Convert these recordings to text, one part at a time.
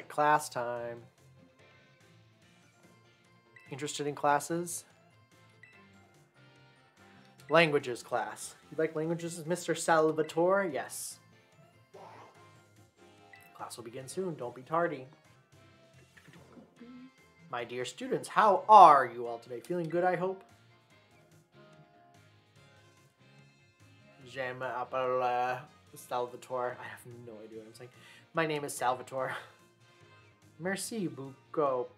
Alright, class time. Interested in classes? Languages class. You like languages, Mr. Salvatore? Yes. Class will begin soon. Don't be tardy. My dear students, how are you all today? Feeling good, I hope? Je m'appelle Salvatore. I have no idea what I'm saying. My name is Salvatore. Merci beaucoup.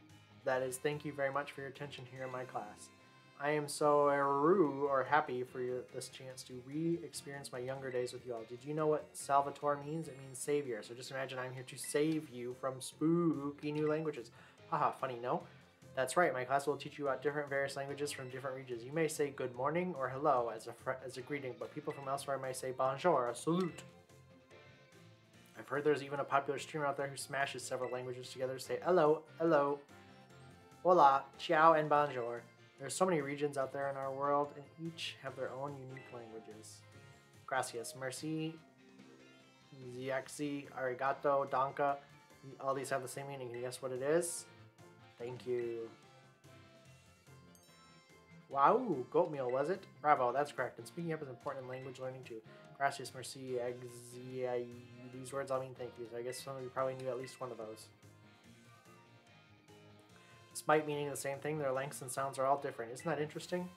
That is, thank you very much for your attention here in my class. I am so heureux or happy for this chance to re-experience my younger days with you all. Did you know what Salvatore means? It means savior. So just imagine I'm here to save you from spooky new languages. Haha, funny, no? That's right, my class will teach you about different various languages from different regions. You may say good morning or hello as a greeting, but people from elsewhere may say bonjour, a salute. I've heard there's even a popular streamer out there who smashes several languages together to say hello, hello, hola, ciao, and bonjour. There's so many regions out there in our world, and each have their own unique languages. Gracias, merci, Jacq, arigato, danke. All these have the same meaning. Can you guess what it is? Thank you. Wow, goat meal, was it? Bravo, that's correct. And speaking up is important in language learning too. Gracias, merci, these words all mean thank you, so I guess some of you probably knew at least one of those. Despite meaning the same thing, their lengths and sounds are all different. Isn't that interesting?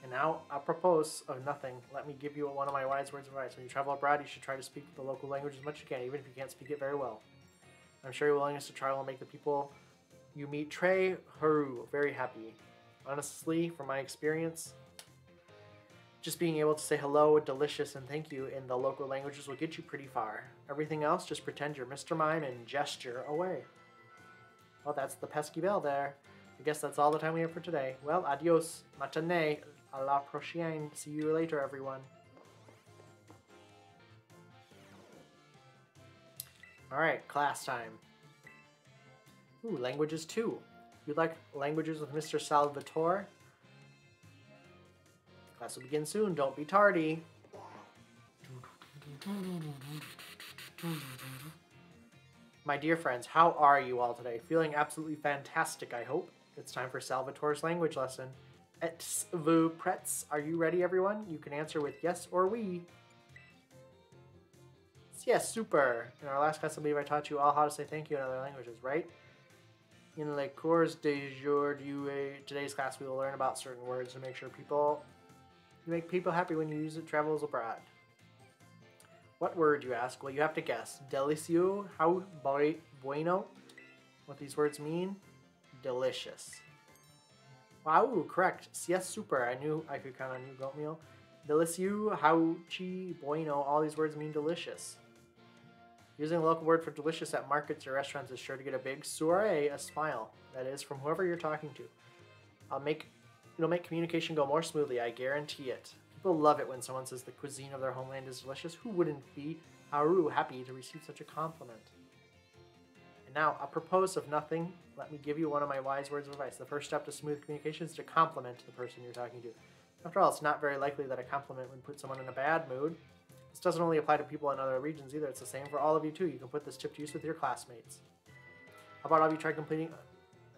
And now, apropos of nothing, let me give you one of my wise words of advice. When you travel abroad, you should try to speak the local language as much as you can, even if you can't speak it very well. I'm sure your willingness to travel will make the people you meet très heureux, very happy. Honestly, from my experience, just being able to say hello, delicious, and thank you in the local languages will get you pretty far. Everything else, just pretend you're Mr. Mime and gesture away. Well, that's the pesky bell there. I guess that's all the time we have for today. Well, adios, matinee, à la prochaine. See you later, everyone. Alright, class time. Ooh, languages 2. You like languages with Mr. Salvatore? Class will begin soon. Don't be tardy. My dear friends, how are you all today? Feeling absolutely fantastic, I hope. It's time for Salvatore's language lesson. Êtes-vous prêts? Are you ready, everyone? You can answer with yes or oui. Yes, super. In our last class, I believe I taught you all how to say thank you in other languages, right? In les cours de jour today's class, we will learn about certain words to make sure you make people happy when you use it travels abroad. What word, you ask? Well, you have to guess. Delicioso, how bueno. What these words mean? Delicious. Wow, correct. Yes, super. I knew I could count on you, goat meal. Delicioso, how bueno. All these words mean delicious. Using a local word for delicious at markets or restaurants is sure to get a big soiree, a smile. That is, from whoever you're talking to. It'll make communication go more smoothly, I guarantee it. People love it when someone says the cuisine of their homeland is delicious. Who wouldn't be happy to receive such a compliment? And now, apropos of nothing, let me give you one of my wise words of advice. The first step to smooth communication is to compliment the person you're talking to. After all, it's not very likely that a compliment would put someone in a bad mood. This doesn't only apply to people in other regions either. It's the same for all of you too. You can put this tip to use with your classmates. How about all of you try completing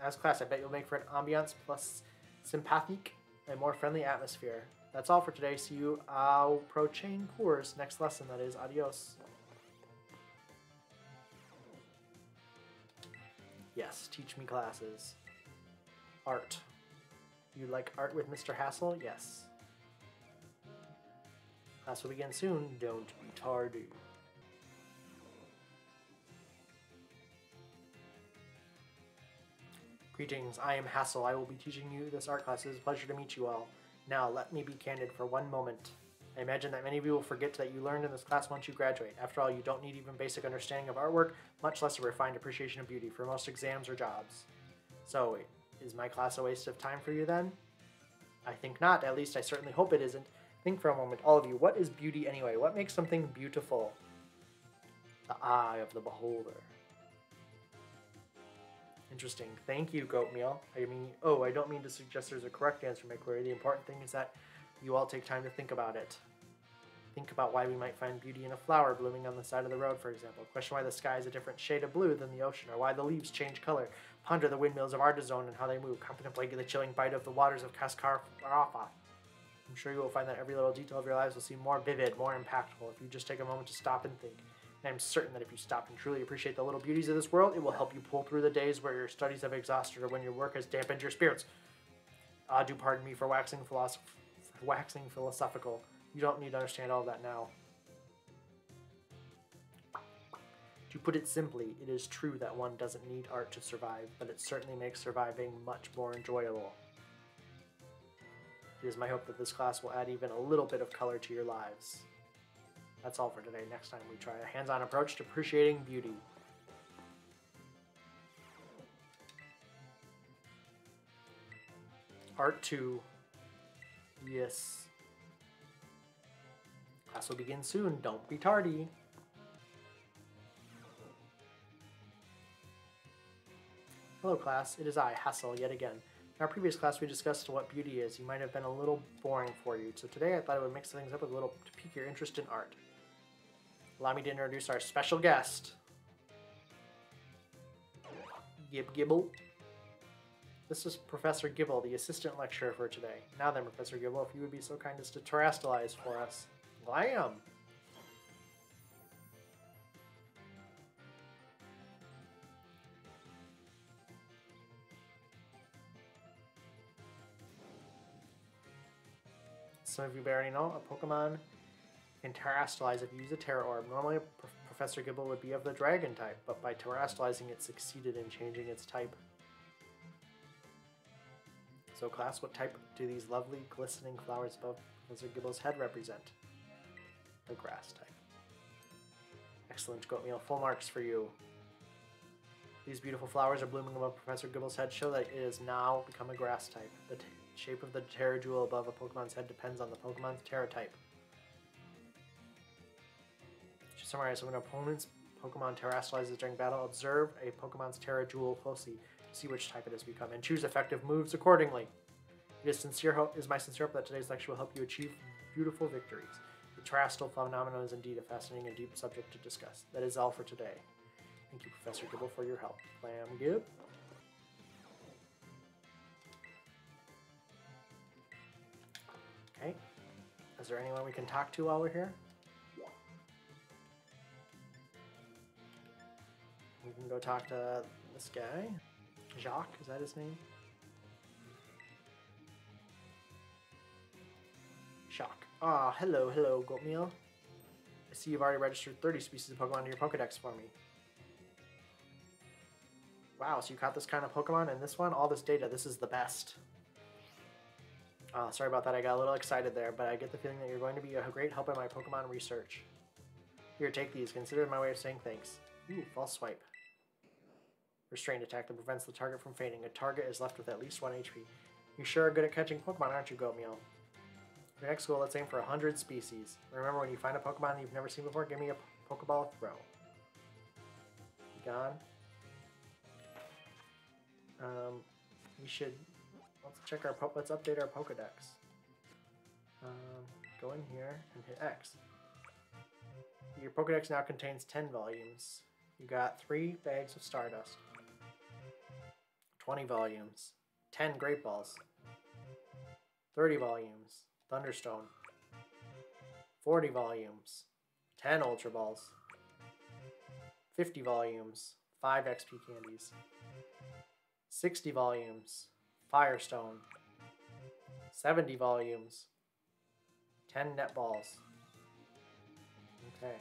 as class? I bet you'll make for an ambiance plus sympathique, a more friendly atmosphere. That's all for today. See you au prochain cours. Next lesson, that is. Adios. Yes, teach me classes. Art. You like art with Mr. Hassel? Yes. Class will begin soon. Don't be tardy. Greetings, I am Hassel. I will be teaching you this art class. It is a pleasure to meet you all. Now, let me be candid for one moment. I imagine that many of you will forget that you learned in this class once you graduate. After all, you don't need even basic understanding of artwork, much less a refined appreciation of beauty for most exams or jobs. So, is my class a waste of time for you then? I think not. At least I certainly hope it isn't. Think for a moment, all of you, what is beauty anyway? What makes something beautiful? The eye of the beholder. Interesting. Thank you, goat meal. I don't mean to suggest there's a correct answer to my query. The important thing is that you all take time to think about it. Think about why we might find beauty in a flower blooming on the side of the road, for example. Question why the sky is a different shade of blue than the ocean, or why the leaves change color. Ponder the windmills of Artezone and how they move. Contemplate the chilling bite of the waters of Cascar Arafa. I'm sure you will find that every little detail of your lives will seem more vivid, more impactful, if you just take a moment to stop and think. And I'm certain that if you stop and truly appreciate the little beauties of this world, it will help you pull through the days where your studies have exhausted or when your work has dampened your spirits. Do pardon me for waxing philosophical. You don't need to understand all of that now. To put it simply, it is true that one doesn't need art to survive, but it certainly makes surviving much more enjoyable. It is my hope that this class will add even a little bit of color to your lives. That's all for today. Next time we try a hands-on approach to appreciating beauty. Art 2. Yes. Class will begin soon. Don't be tardy. Hello class, it is I, Hassel, yet again. In our previous class we discussed what beauty is. You might have been a little boring for you, so today I thought I would mix things up with a little to pique your interest in art. Allow me to introduce our special guest. Gibble. This is Professor Gibble, the assistant lecturer for today. Now then, Professor Gibble, if you would be so kind as to terrestrialize for us. Glam! Some of you may already know, a Pokemon can terrestrialize if you use a Terra Orb. Normally, Professor Gibble would be of the Dragon type, but by terrestrializing it succeeded in changing its type. So class, what type do these lovely glistening flowers above Professor Gibble's head represent? The grass type. Excellent, Goatmeal. Full marks for you. These beautiful flowers are blooming above Professor Gibble's head show that it has now become a grass type. The shape of the Terra Jewel above a Pokemon's head depends on the Pokemon's Terra type. To summarize, when an opponent's Pokemon terrestrializes during battle, observe a Pokemon's Terra Jewel closely to see which type it has become, and choose effective moves accordingly. It is my sincere hope that today's lecture will help you achieve beautiful victories. The terrestrial phenomenon is indeed a fascinating and deep subject to discuss. That is all for today. Thank you, Professor Gibble, for your help. Clam Gib. Okay. Is there anyone we can talk to while we're here? We can go talk to this guy. Jacq, is that his name? Jacq. Ah, hello, Goatmeal. I see you've already registered 30 species of Pokemon in your Pokedex for me. Wow, so you caught this kind of Pokemon and this one? All this data, this is the best. Sorry about that, I got a little excited there, but I get the feeling that you're going to be a great help in my Pokemon research. Here, take these. Consider it my way of saying thanks. Ooh, false swipe. Restrained attack that prevents the target from fainting. A target is left with at least 1 HP. You sure are good at catching Pokemon, aren't you, Goatmeal? For your next goal, let's aim for 100 species. Remember, when you find a Pokemon you've never seen before, give me a Pokeball throw. Gone. We should... Let's update our Pokedex. Go in here and hit X. Your Pokedex now contains 10 volumes. You got 3 bags of Stardust, 20 volumes, 10 Great Balls, 30 volumes, Thunderstone, 40 volumes, 10 Ultra Balls, 50 volumes, 5 XP Candies, 60 volumes, Firestone, 70 volumes, 10 Net Balls. Okay.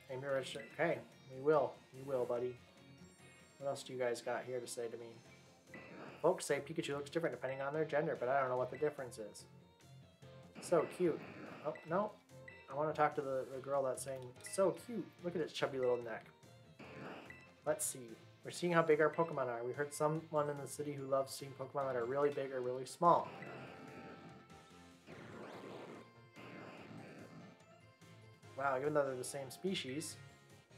Aim to register. Okay, we will, buddy. What else do you guys got here to say to me? Folks say Pikachu looks different depending on their gender, but I don't know what the difference is. So cute. Oh, no. I want to talk to the girl that's saying, so cute. Look at its chubby little neck. Let's see. We're seeing how big our Pokemon are. We heard someone in the city who loves seeing Pokemon that are really big or really small. Wow, even though they're the same species,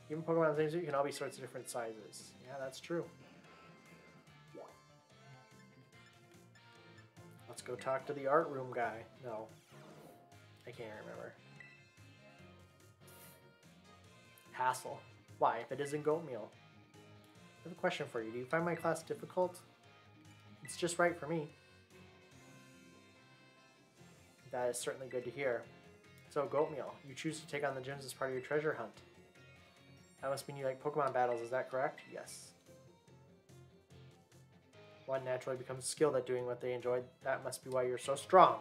even Pokemon the same species can all be sorts of different sizes. Yeah, that's true. go talk to the art room guy. No. I can't remember. Hassel. Why, if it isn't goat meal? I have a question for you. Do you find my class difficult? It's just right for me. That is certainly good to hear. So, goat meal. You choose to take on the gyms as part of your treasure hunt. That must mean you like Pokemon battles, is that correct? Yes. One naturally becomes skilled at doing what they enjoy. That must be why you're so strong.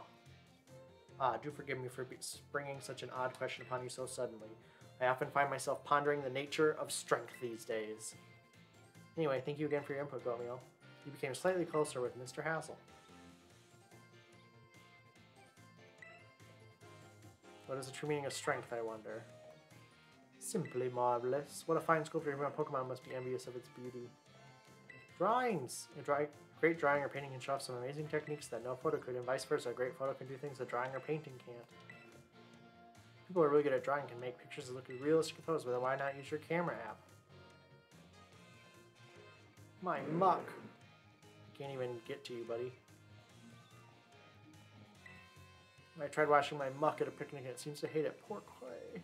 Ah, do forgive me for springing such an odd question upon you so suddenly. I often find myself pondering the nature of strength these days. Anyway, thank you again for your input, Goatmeal. You became slightly closer with Mr. Hassel. What is the true meaning of strength, I wonder? Simply marvelous. What a fine sculptor of a Pokemon must be envious of its beauty. Drawings! Great drawing or painting can show off some amazing techniques that no photo could, and vice versa. A great photo can do things that drawing or painting can't. People who are really good at drawing can make pictures that look realistic in photos, but why not use your camera app? My muck! Can't even get to you, buddy. I tried washing my muck at a picnic and it seems to hate it. Poor clay.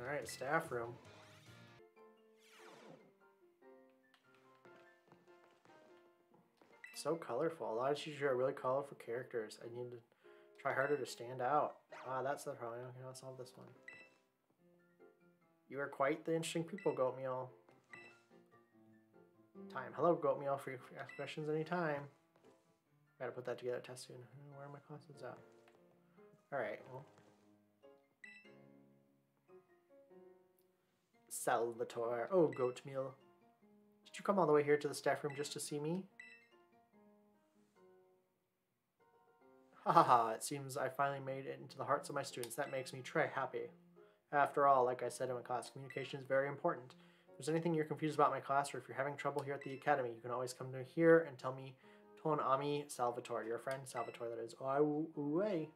Alright, staff room. So colorful. A lot of teachers are really colorful characters. I need to try harder to stand out. Ah, that's the problem. I cannot solve this one. You are quite the interesting people, Goatmeal. Time. Hello, Goatmeal. Free to ask questions anytime. Gotta put that together. Test soon. Where are my classes at? Alright, well. Salvatore. Oh, Goatmeal. Did you come all the way here to the staff room just to see me? Ha ha ha, it seems I finally made it into the hearts of my students. That makes me très happy. After all, like I said in my class, communication is very important. If there's anything you're confused about my class, or if you're having trouble here at the academy, you can always come to here and tell me Ton Ami Salvatore, your friend Salvatore, that is. Away.